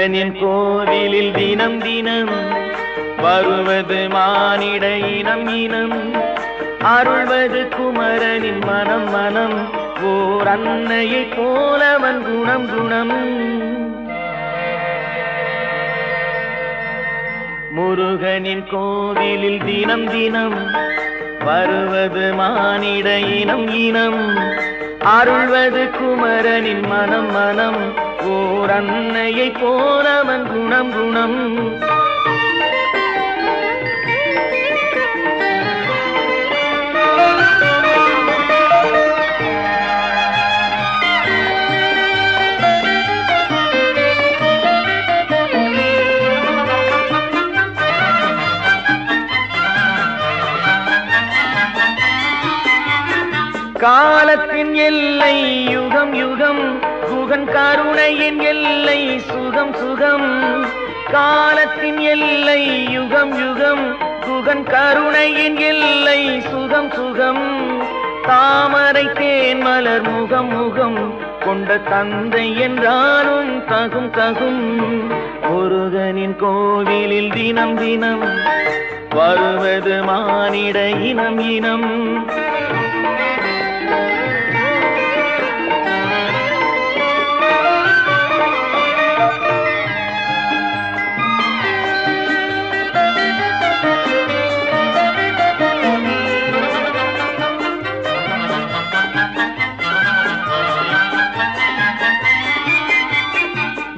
முருகனின் கோவிலில் தினம் தினம் வருவது மானிட இனம் இனம், அருள்வது குமரனின் மனம் மனம், ஓர் அன்னையைப் போலவன் குணம் குணம். முருகனின் கோவிலில் தினம் தினம் வருவது மானிட இனம் இனம், அருள்வது குமரனின் மனம் மனம், ஓர் அன்னையைப் போலவன் குணம் குணம். காலத்தின் எல்லை யுகம் யுகம், குகன் கருணையின் எல்லை சுகம் சுகம். காலத்தின் எல்லை யுகம் யுகம், குகன் கருணையின் எல்லை சுகம் சுகம். தாமரை தேன் மலர் முகம் முகம் கொண்ட தந்தை என்றாலும் தகும் தகும். முருகனின் கோவிலில் தினம் தினம் வருவது மானிட இனம் இனம்.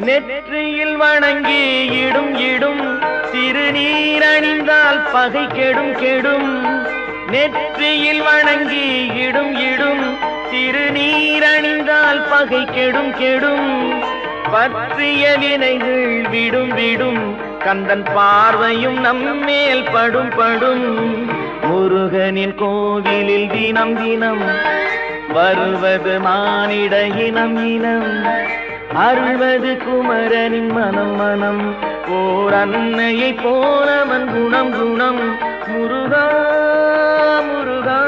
நெற்றியில் வணங்கி இடும் இடும், திருநீர் அணிந்தால் பகை கெடும் கெடும். நெற்றியில் வணங்கி இடும் இடும், திருநீர் அணிந்தால் பகை கெடும் கெடும். பற்றிய வினைகள் விடும் விடும், கந்தன் பார்வையும் நம்மேல் படும் படும். முருகனின் கோவிலில் தினம் தினம் வருவது மானிட இனம் இனம், அருள்வது குமரனின் மனம் மனம், ஓர் அன்னையைப் போலவன் குணம் குணம். முருகா முருகா.